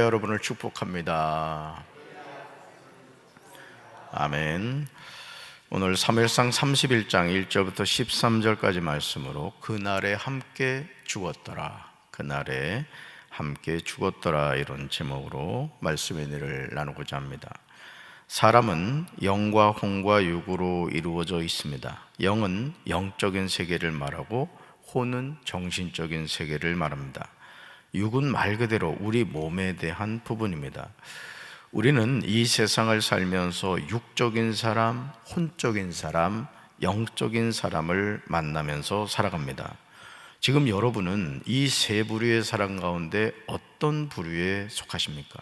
여러분을 축복합니다. 아멘. 오늘 사무엘상 31장 1절부터 13절까지 말씀으로 그날에 함께 죽었더라, 그날에 함께 죽었더라, 이런 제목으로 말씀의 은혜를 나누고자 합니다. 사람은 영과 혼과 육으로 이루어져 있습니다. 영은 영적인 세계를 말하고 혼은 정신적인 세계를 말합니다. 육은 말 그대로 우리 몸에 대한 부분입니다. 우리는 이 세상을 살면서 육적인 사람, 혼적인 사람, 영적인 사람을 만나면서 살아갑니다. 지금 여러분은 이 세 부류의 사람 가운데 어떤 부류에 속하십니까?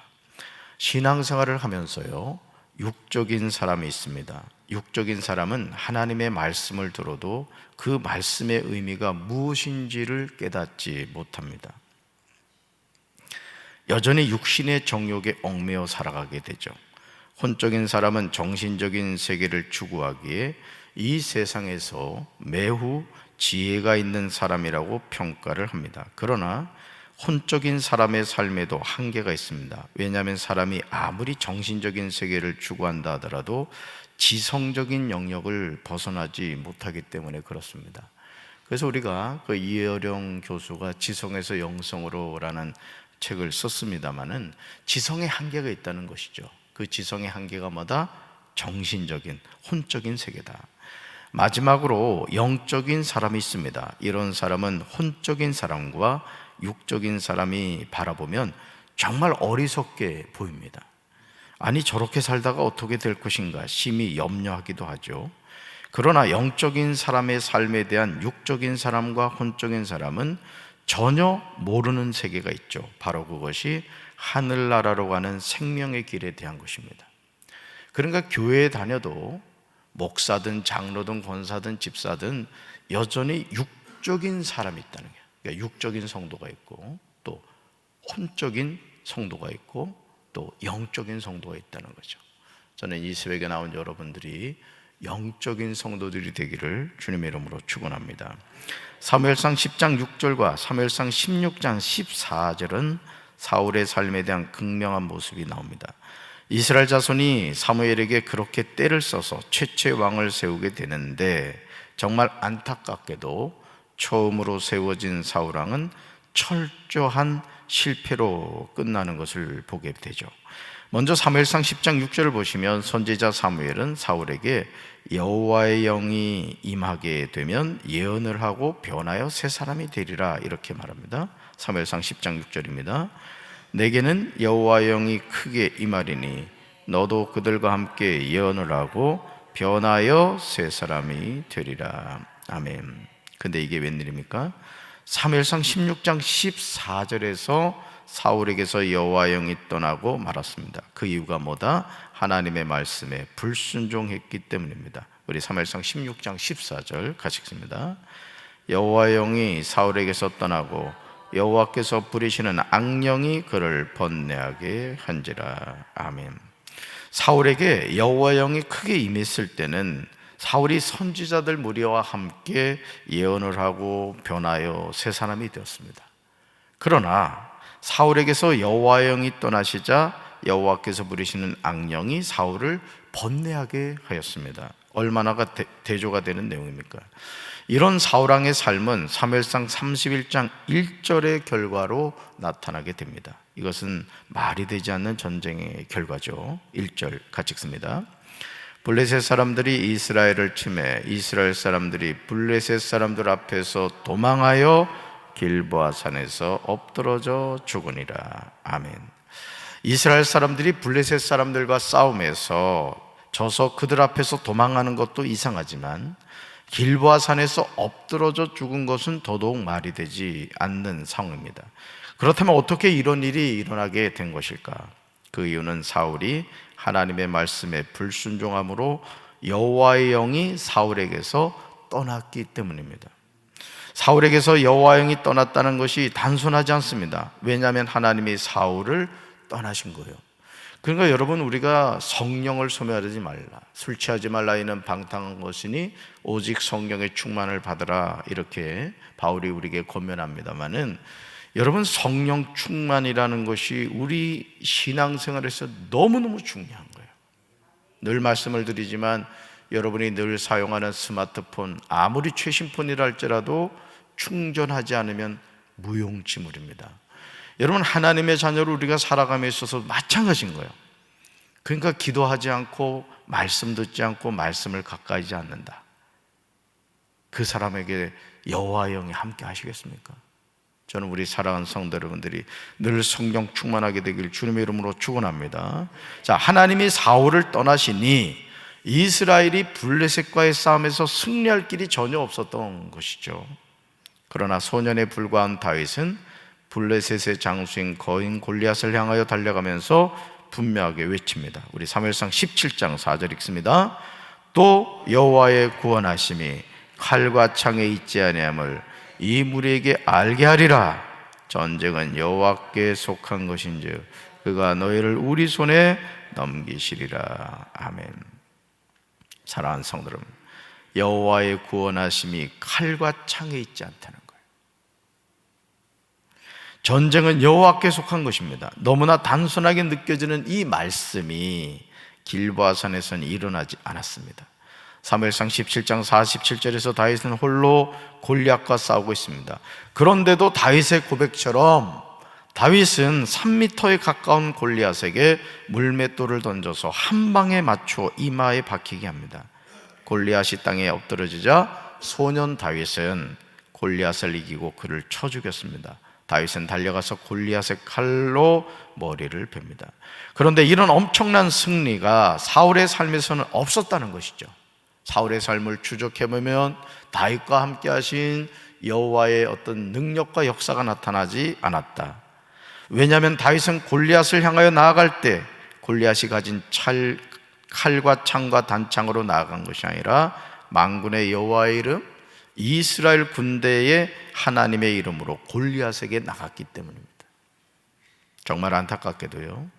신앙생활을 하면서요, 육적인 사람이 있습니다. 육적인 사람은 하나님의 말씀을 들어도 그 말씀의 의미가 무엇인지를 깨닫지 못합니다. 여전히 육신의 정욕에 얽매여 살아가게 되죠. 혼적인 사람은 정신적인 세계를 추구하기에 이 세상에서 매우 지혜가 있는 사람이라고 평가를 합니다. 그러나 혼적인 사람의 삶에도 한계가 있습니다. 왜냐하면 사람이 아무리 정신적인 세계를 추구한다 하더라도 지성적인 영역을 벗어나지 못하기 때문에 그렇습니다. 그래서 우리가 그 이어령 교수가 지성에서 영성으로라는 책을 썼습니다마는 지성의 한계가 있다는 것이죠. 그 지성의 한계가 뭐다? 정신적인, 혼적인 세계다. 마지막으로 영적인 사람이 있습니다. 이런 사람은 혼적인 사람과 육적인 사람이 바라보면 정말 어리석게 보입니다. 아니, 저렇게 살다가 어떻게 될 것인가 심히 염려하기도 하죠. 그러나 영적인 사람의 삶에 대한 육적인 사람과 혼적인 사람은 전혀 모르는 세계가 있죠. 바로 그것이 하늘나라로 가는 생명의 길에 대한 것입니다. 그러니까 교회에 다녀도 목사든 장로든 권사든 집사든 여전히 육적인 사람이 있다는 거예요. 그러니까 육적인 성도가 있고 또 혼적인 성도가 있고 또 영적인 성도가 있다는 거죠. 저는 이 새벽에 나온 여러분들이 영적인 성도들이 되기를 주님의 이름으로 축원합니다. 사무엘상 10장 6절과 사무엘상 16장 14절은 사울의 삶에 대한 극명한 모습이 나옵니다. 이스라엘 자손이 사무엘에게 그렇게 때를 써서 최초의 왕을 세우게 되는데 정말 안타깝게도 처음으로 세워진 사울왕은 철저한 실패로 끝나는 것을 보게 되죠. 먼저 사무엘상 10장 6절을 보시면 선지자 사무엘은 사울에게 여호와의 영이 임하게 되면 예언을 하고 변하여 새 사람이 되리라, 이렇게 말합니다. 사무엘상 10장 6절입니다. 내게는 여호와의 영이 크게 임하리니 너도 그들과 함께 예언을 하고 변하여 새 사람이 되리라. 아멘. 근데 이게 웬일입니까? 사무엘상 16장 14절에서 사울에게서 여호와의 영이 떠나고 말았습니다. 그 이유가 뭐다? 하나님의 말씀에 불순종했기 때문입니다. 우리 사무엘상 16장 14절 같이 읽습니다. 여호와의 영이 사울에게서 떠나고 여호와께서 부리시는 악령이 그를 번뇌하게 한지라. 아멘. 사울에게 여호와의 영이 크게 임했을 때는 사울이 선지자들 무리와 함께 예언을 하고 변하여 새 사람이 되었습니다. 그러나 사울에게서 여호와의 영이 떠나시자 여호와께서 부리시는 악령이 사울을 번뇌하게 하였습니다. 얼마나가 대조가 되는 내용입니까? 이런 사울왕의 삶은 사무엘상 31장 1절의 결과로 나타나게 됩니다. 이것은 말이 되지 않는 전쟁의 결과죠. 1절 같이 읽습니다. 블레셋 사람들이 이스라엘을 치매 이스라엘 사람들이 블레셋 사람들 앞에서 도망하여 길보아 산에서 엎드러져 죽으니라. 아멘. 이스라엘 사람들이 블레셋 사람들과 싸움에서 져서 그들 앞에서 도망하는 것도 이상하지만 길보아 산에서 엎드러져 죽은 것은 더더욱 말이 되지 않는 상황입니다. 그렇다면 어떻게 이런 일이 일어나게 된 것일까? 그 이유는 사울이 하나님의 말씀에 불순종함으로 여호와의 영이 사울에게서 떠났기 때문입니다. 사울에게서 여호와의 영이 떠났다는 것이 단순하지 않습니다. 왜냐하면 하나님이 사울을 떠나신 거예요. 그러니까 여러분, 우리가 성령을 소멸하지 말라, 술 취하지 말라, 이는 방탕한 것이니 오직 성령의 충만을 받으라, 이렇게 바울이 우리에게 권면합니다마는 여러분, 성령 충만이라는 것이 우리 신앙생활에서 너무너무 중요한 거예요. 늘 말씀을 드리지만 여러분이 늘 사용하는 스마트폰, 아무리 최신폰이라 할지라도 충전하지 않으면 무용지물입니다. 여러분, 하나님의 자녀로 우리가 살아감에 있어서 마찬가지인 거예요. 그러니까 기도하지 않고 말씀 듣지 않고 말씀을 가까이 하지 않는다, 그 사람에게 여호와의 영이 함께 하시겠습니까? 저는 우리 사랑하는 성도 여러분들이 늘 성령 충만하게 되길 주님의 이름으로 축원합니다. 자, 하나님이 사울을 떠나시니 이스라엘이 블레셋과의 싸움에서 승리할 길이 전혀 없었던 것이죠. 그러나 소년에 불과한 다윗은 블레셋의 장수인 거인 골리앗을 향하여 달려가면서 분명하게 외칩니다. 우리 사무엘상 17장 4절 읽습니다. 또 여호와의 구원하심이 칼과 창에 있지 아니함을 이 무리에게 알게 하리라. 전쟁은 여호와께 속한 것인즉 그가 너희를 우리 손에 넘기시리라. 아멘. 사랑하는 성도 여러분, 여호와의 구원하심이 칼과 창에 있지 않다는 거예요. 전쟁은 여호와께 속한 것입니다. 너무나 단순하게 느껴지는 이 말씀이 길보아산에서는 일어나지 않았습니다. 사무엘상 17장 47절에서 다윗은 홀로 골리앗과 싸우고 있습니다. 그런데도 다윗의 고백처럼 다윗은 3m에 가까운 골리앗에게 물맷돌을 던져서 한 방에 맞춰 이마에 박히게 합니다. 골리앗이 땅에 엎드러지자 소년 다윗은 골리앗을 이기고 그를 쳐 죽였습니다. 다윗은 달려가서 골리앗의 칼로 머리를 베니다. 그런데 이런 엄청난 승리가 사울의 삶에서는 없었다는 것이죠. 사울의 삶을 추적해보면 다윗과 함께 하신 여호와의 어떤 능력과 역사가 나타나지 않았다. 왜냐하면 다윗은 골리앗을 향하여 나아갈 때 골리앗이 가진 칼과 창과 단창으로 나아간 것이 아니라 만군의 여호와의 이름, 이스라엘 군대의 하나님의 이름으로 골리앗에게 나갔기 때문입니다. 정말 안타깝게도요,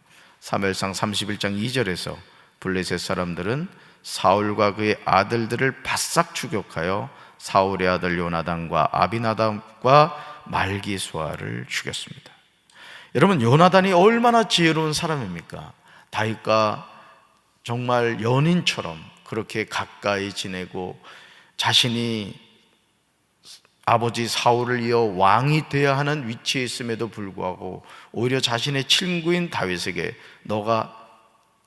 사무엘상 31장 2절에서 블레셋 사람들은 사울과 그의 아들들을 바싹 추격하여 사울의 아들 요나단과 아비나답과 말기수아를 죽였습니다. 여러분, 요나단이 얼마나 지혜로운 사람입니까? 다윗과 정말 연인처럼 그렇게 가까이 지내고 자신이 아버지 사울을 이어 왕이 되어야 하는 위치에 있음에도 불구하고 오히려 자신의 친구인 다윗에게 너가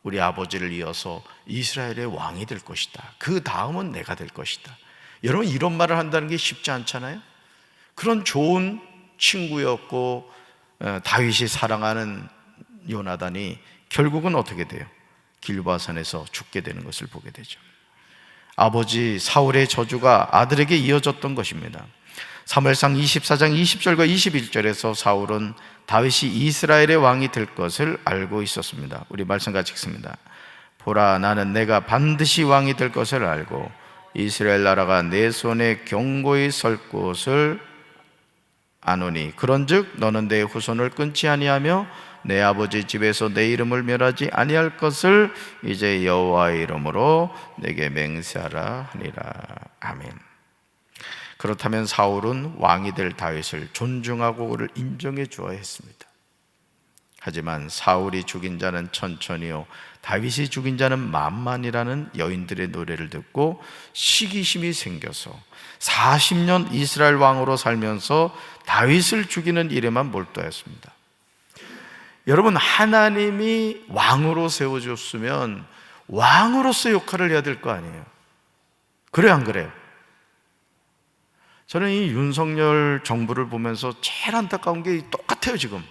우리 아버지를 이어서 이스라엘의 왕이 될 것이다, 그 다음은 내가 될 것이다. 여러분, 이런 말을 한다는 게 쉽지 않잖아요. 그런 좋은 친구였고 다윗이 사랑하는 요나단이 결국은 어떻게 돼요? 길보아산에서 죽게 되는 것을 보게 되죠. 아버지 사울의 저주가 아들에게 이어졌던 것입니다. 사무엘상 24장 20절과 21절에서 사울은 다윗이 이스라엘의 왕이 될 것을 알고 있었습니다. 우리 말씀 같이 읽습니다. 보라, 나는 내가 반드시 왕이 될 것을 알고 이스라엘 나라가 내 손에 견고히 설 것을 아노니 그런즉 너는 내 후손을 끊지 아니하며 내 아버지 집에서 내 이름을 멸하지 아니할 것을 이제 여호와의 이름으로 내게 맹세하라 하니라. 아멘. 그렇다면 사울은 왕이 될 다윗을 존중하고 그를 인정해 주어야 했습니다. 하지만 사울이 죽인 자는 천천히요 다윗이 죽인 자는 만만이라는 여인들의 노래를 듣고 시기심이 생겨서 40년 이스라엘 왕으로 살면서 다윗을 죽이는 일에만 몰두했습니다. 여러분, 하나님이 왕으로 세워줬으면 왕으로서 역할을 해야 될 거 아니에요. 그래요, 안 그래요? 저는 이 윤석열 정부를 보면서 제일 안타까운 게 똑같아요. 지금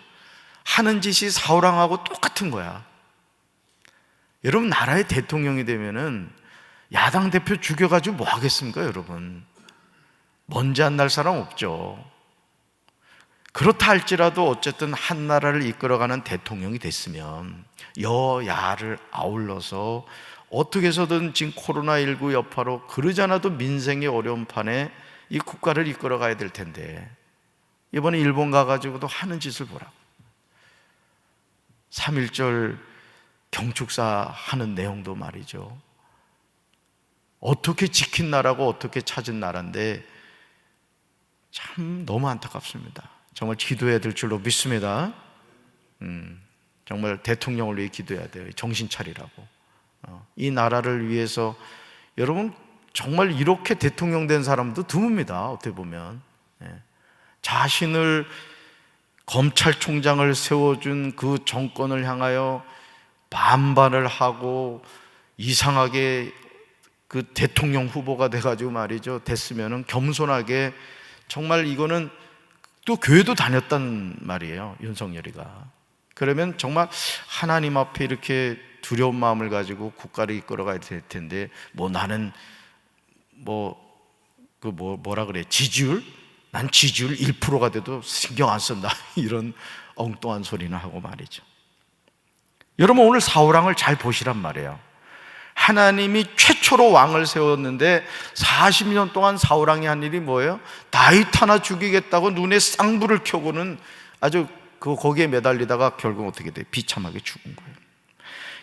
하는 짓이 사울왕하고 똑같은 거야. 여러분, 나라의 대통령이 되면은 야당 대표 죽여가지고 뭐 하겠습니까? 여러분, 먼지 안 날 사람 없죠. 그렇다 할지라도 어쨌든 한 나라를 이끌어가는 대통령이 됐으면 여야를 아울러서 어떻게 해서든 지금 코로나19 여파로 그러지 않아도 민생의 어려운 판에 이 국가를 이끌어 가야 될 텐데 이번에 일본 가가지고도 하는 짓을 보라고. 3.1절 경축사 하는 내용도 말이죠, 어떻게 지킨 나라고 어떻게 찾은 나라인데 참 너무 안타깝습니다. 정말 기도해야 될 줄로 믿습니다. 정말 대통령을 위해 기도해야 돼요. 정신 차리라고. 이 나라를 위해서 여러분 정말 이렇게 대통령 된 사람도 드뭅니다. 어떻게 보면 자신을 검찰총장을 세워준 그 정권을 향하여 반발을 하고 이상하게 그 대통령 후보가 돼가지고 말이죠, 됐으면은 겸손하게 정말 이거는 또 교회도 다녔단 말이에요, 윤석열이가. 그러면 정말 하나님 앞에 이렇게 두려운 마음을 가지고 국가를 이끌어가야 될 텐데 나는 뭐라 그래, 지지율? 난 지지율 1%가 돼도 신경 안 쓴다 이런 엉뚱한 소리나 하고 말이죠. 여러분 오늘 사울왕을 잘 보시란 말이에요. 하나님이 최초로 왕을 세웠는데 40년 동안 사울왕이 한 일이 뭐예요? 다윗 하나 죽이겠다고 눈에 쌍불을 켜고는 아주 거기에 매달리다가 결국 어떻게 돼? 비참하게 죽은 거예요.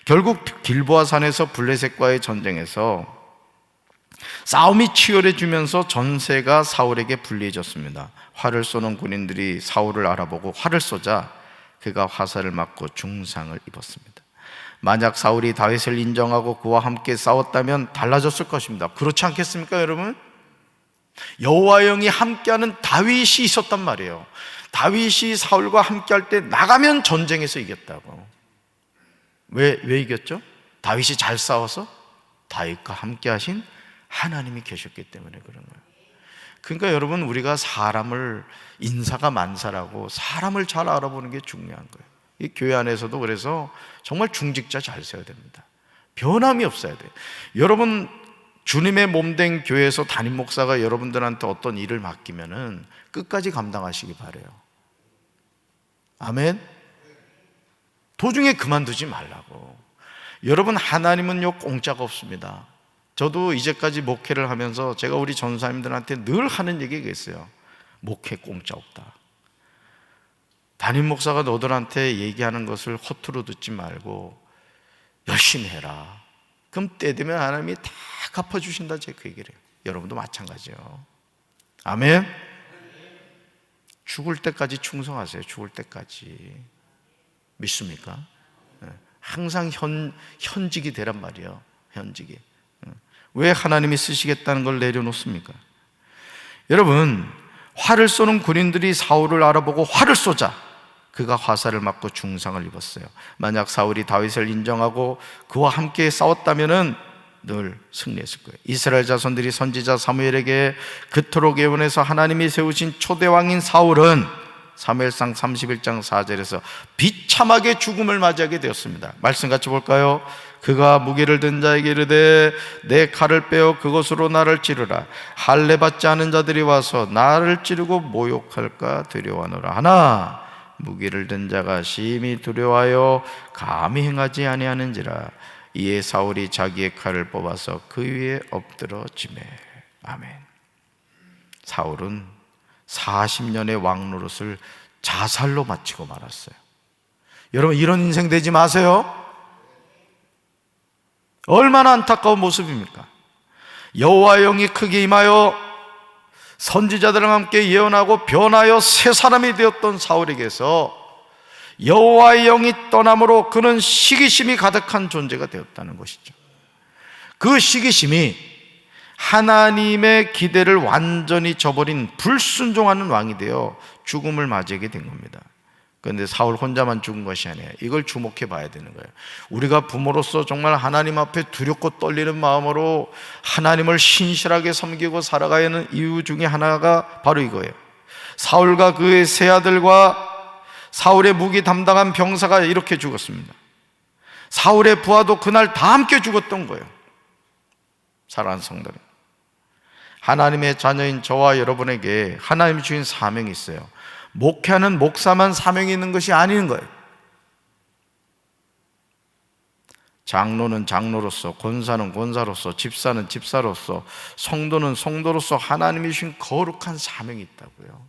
결국 길보아 산에서 블레셋과의 전쟁에서 싸움이 치열해지면서 전세가 사울에게 불리해졌습니다. 활을 쏘는 군인들이 사울을 알아보고 활을 쏘자 그가 화살을 맞고 중상을 입었습니다. 만약 사울이 다윗을 인정하고 그와 함께 싸웠다면 달라졌을 것입니다. 그렇지 않겠습니까, 여러분? 여호와의 영이 함께하는 다윗이 있었단 말이에요. 다윗이 사울과 함께할 때 나가면 전쟁에서 이겼다고. 왜 이겼죠? 다윗이 잘 싸워서 다윗과 함께하신 하나님이 계셨기 때문에 그런 거예요. 그러니까 여러분 우리가 사람을 인사가 만사라고 사람을 잘 알아보는 게 중요한 거예요. 이 교회 안에서도 그래서 정말 중직자 잘 세워야 됩니다. 변함이 없어야 돼요. 여러분 주님의 몸된 교회에서 담임 목사가 여러분들한테 어떤 일을 맡기면은 끝까지 감당하시기 바라요. 아멘. 도중에 그만두지 말라고. 여러분 하나님은요 공짜가 없습니다. 저도 이제까지 목회를 하면서 제가 우리 전사님들한테 늘 하는 얘기가 있어요. 목회 공짜 없다. 담임 목사가 너들한테 얘기하는 것을 허투루 듣지 말고 열심히 해라. 그럼 때 되면 하나님이 다 갚아주신다. 제가 그 얘기를 해요. 여러분도 마찬가지요. 아멘. 죽을 때까지 충성하세요. 죽을 때까지. 믿습니까? 항상 현직이 되란 말이에요. 현직이. 왜 하나님이 쓰시겠다는 걸 내려놓습니까? 여러분 활을 쏘는 군인들이 사울을 알아보고 활을 쏘자 그가 화살을 맞고 중상을 입었어요. 만약 사울이 다윗을 인정하고 그와 함께 싸웠다면 늘 승리했을 거예요. 이스라엘 자손들이 선지자 사무엘에게 그토록 예언해서 하나님이 세우신 초대왕인 사울은 사무엘상 31장 4절에서 비참하게 죽음을 맞이하게 되었습니다. 말씀 같이 볼까요? 그가 무기를 든 자에게 이르되 내 칼을 빼어 그것으로 나를 찌르라. 할례 받지 않은 자들이 와서 나를 찌르고 모욕할까 두려워하노라. 하나 무기를 든 자가 심히 두려워하여 감히 행하지 아니하는지라. 이에 사울이 자기의 칼을 뽑아서 그 위에 엎드러지매. 아멘. 사울은 40년의 왕 노릇을 자살로 마치고 말았어요. 여러분 이런 인생 되지 마세요. 얼마나 안타까운 모습입니까? 여호와의 영이 크게 임하여 선지자들과 함께 예언하고 변하여 새 사람이 되었던 사울에게서 여호와의 영이 떠남으로 그는 시기심이 가득한 존재가 되었다는 것이죠. 그 시기심이 하나님의 기대를 완전히 저버린 불순종하는 왕이 되어 죽음을 맞이하게 된 겁니다. 그런데 사울 혼자만 죽은 것이 아니에요. 이걸 주목해 봐야 되는 거예요. 우리가 부모로서 정말 하나님 앞에 두렵고 떨리는 마음으로 하나님을 신실하게 섬기고 살아가야 하는 이유 중에 하나가 바로 이거예요. 사울과 그의 세 아들과 사울의 무기 담당한 병사가 이렇게 죽었습니다. 사울의 부하도 그날 다 함께 죽었던 거예요. 사랑하는 성도님, 하나님의 자녀인 저와 여러분에게 하나님이 주신 사명이 있어요. 목회하는 목사만 사명이 있는 것이 아닌 거예요. 장로는 장로로서, 권사는 권사로서, 집사는 집사로서, 성도는 성도로서 하나님이 주신 거룩한 사명이 있다고요.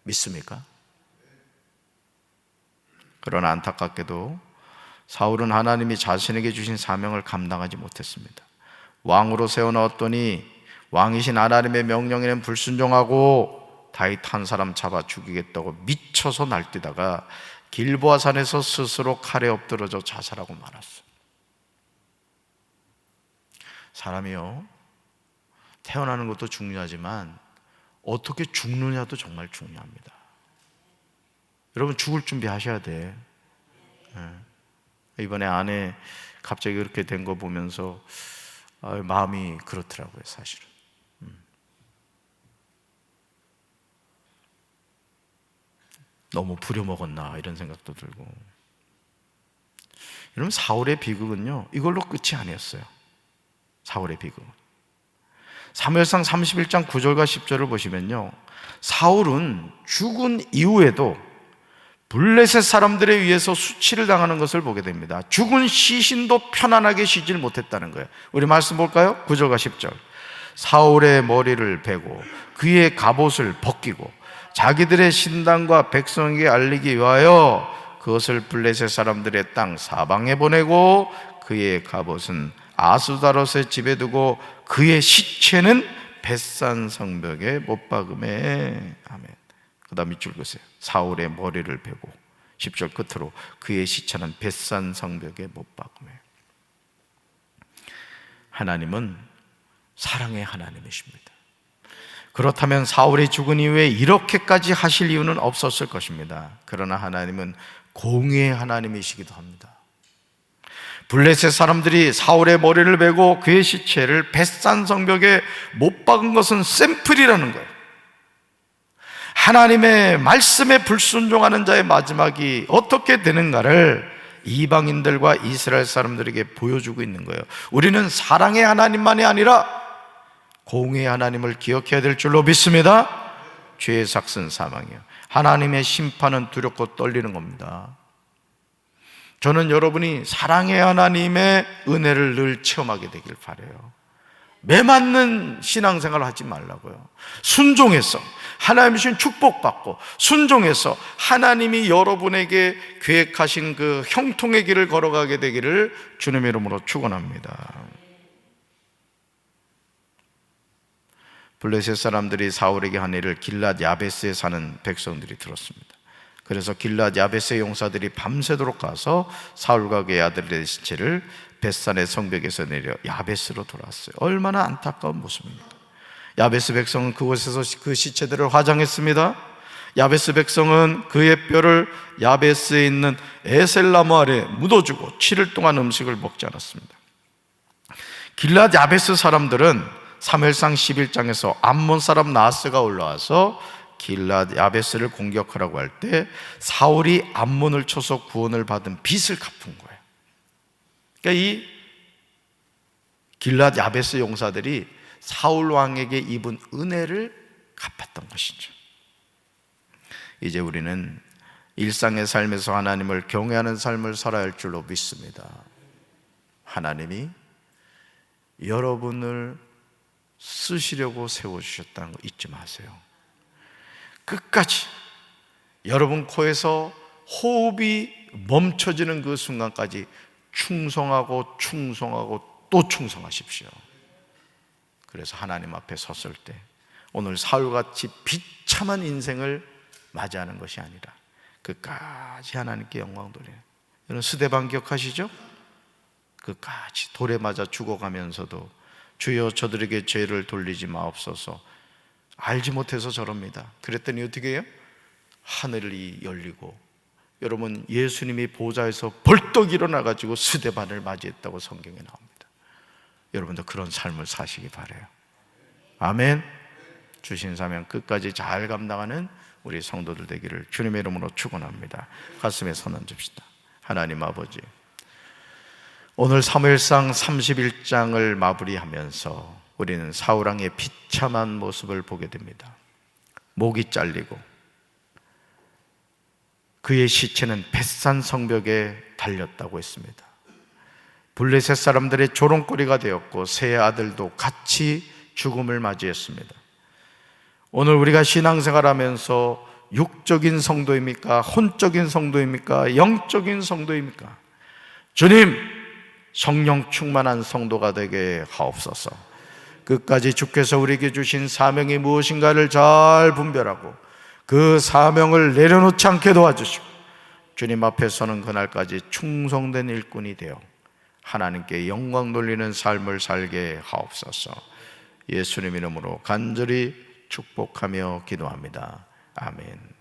믿습니까? 그러나 안타깝게도 사울은 하나님이 자신에게 주신 사명을 감당하지 못했습니다. 왕으로 세워놓았더니 왕이신 하나님의 명령에는 불순종하고 다윗 한 사람 잡아 죽이겠다고 미쳐서 날뛰다가 길보아 산에서 스스로 칼에 엎드러져 자살하고 말았어. 사람이요, 태어나는 것도 중요하지만 어떻게 죽느냐도 정말 중요합니다. 여러분, 죽을 준비하셔야 돼. 이번에 아내 갑자기 그렇게 된 거 보면서 마음이 그렇더라고요, 사실은. 너무 부려먹었나 이런 생각도 들고. 여러분, 사울의 비극은요, 이걸로 끝이 아니었어요. 사울의 비극은 사무엘상 31장 9절과 10절을 보시면요, 사울은 죽은 이후에도 블레셋 사람들에 의해서 수치를 당하는 것을 보게 됩니다. 죽은 시신도 편안하게 쉬질 못했다는 거예요. 우리 말씀 볼까요? 9절과 10절. 사울의 머리를 베고 그의 갑옷을 벗기고 자기들의 신당과 백성에게 알리기 위하여 그것을 블레셋 사람들의 땅 사방에 보내고 그의 갑옷은 아수다롯의 집에 두고 그의 시체는 벳산 성벽에 못 박음에. 아멘. 그 다음 밑줄 보세요. 사울의 머리를 베고 10절 끝으로 그의 시체는 벳산 성벽에 못 박음에. 하나님은 사랑의 하나님이십니다. 그렇다면 사울이 죽은 이후에 이렇게까지 하실 이유는 없었을 것입니다. 그러나 하나님은 공의의 하나님이시기도 합니다. 블레셋 사람들이 사울의 머리를 베고 그의 시체를 벳산 성벽에 못 박은 것은 샘플이라는 거예요. 하나님의 말씀에 불순종하는 자의 마지막이 어떻게 되는가를 이방인들과 이스라엘 사람들에게 보여주고 있는 거예요. 우리는 사랑의 하나님만이 아니라 공의의 하나님을 기억해야 될 줄로 믿습니다. 죄의 삭은 사망이요, 하나님의 심판은 두렵고 떨리는 겁니다. 저는 여러분이 사랑의 하나님의 은혜를 늘 체험하게 되길 바라요. 매맞는 신앙생활을 하지 말라고요. 순종해서 하나님 주신 축복받고 순종해서 하나님이 여러분에게 계획하신 그 형통의 길을 걸어가게 되기를 주님의 이름으로 축원합니다. 블레셋 사람들이 사울에게 한 일을 길랏 야베스에 사는 백성들이 들었습니다. 그래서 길랏 야베스의 용사들이 밤새도록 가서 사울과 그의 아들의 시체를 벳산의 성벽에서 내려 야베스로 돌아왔어요. 얼마나 안타까운 모습입니까? 야베스 백성은 그곳에서 그 시체들을 화장했습니다. 야베스 백성은 그의 뼈를 야베스에 있는 에셀나무 아래 묻어주고 7일 동안 음식을 먹지 않았습니다. 길랏 야베스 사람들은 사무엘상 11장에서 암몬 사람 나하스가 올라와서 길랏 야베스를 공격하라고 할 때 사울이 암몬을 쳐서 구원을 받은 빚을 갚은 거예요. 그러니까 이 길랏 야베스 용사들이 사울 왕에게 입은 은혜를 갚았던 것이죠. 이제 우리는 일상의 삶에서 하나님을 경외하는 삶을 살아야 할 줄로 믿습니다. 하나님이 여러분을 쓰시려고 세워주셨다는 거 잊지 마세요. 끝까지 여러분 코에서 호흡이 멈춰지는 그 순간까지 충성하고 충성하고 또 충성하십시오. 그래서 하나님 앞에 섰을 때 오늘 사울같이 비참한 인생을 맞이하는 것이 아니라 끝까지 하나님께 영광 돌리는, 여러분 스데반 기억하시죠? 끝까지 돌에 맞아 죽어가면서도 주여 저들에게 죄를 돌리지 마옵소서. 알지 못해서 저럽니다. 그랬더니 어떻게 해요? 하늘이 열리고 여러분 예수님이 보좌에서 벌떡 일어나가지고 스데반을 맞이했다고 성경에 나옵니다. 여러분도 그런 삶을 사시기 바라요. 아멘. 주신 사명 끝까지 잘 감당하는 우리 성도들 되기를 주님의 이름으로 축원합니다. 가슴에 손 얹읍시다. 하나님 아버지, 오늘 사무엘상 31장을 마무리하면서 우리는 사울왕의 비참한 모습을 보게 됩니다. 목이 잘리고 그의 시체는 벳산 성벽에 달렸다고 했습니다. 블레셋 사람들의 조롱거리가 되었고 세 아들도 같이 죽음을 맞이했습니다. 오늘 우리가 신앙생활하면서 육적인 성도입니까? 혼적인 성도입니까? 영적인 성도입니까? 주님, 성령 충만한 성도가 되게 하옵소서. 끝까지 주께서 우리에게 주신 사명이 무엇인가를 잘 분별하고 그 사명을 내려놓지 않게 도와주시고 주님 앞에 서는 그날까지 충성된 일꾼이 되어 하나님께 영광 돌리는 삶을 살게 하옵소서. 예수님 이름으로 간절히 축복하며 기도합니다. 아멘.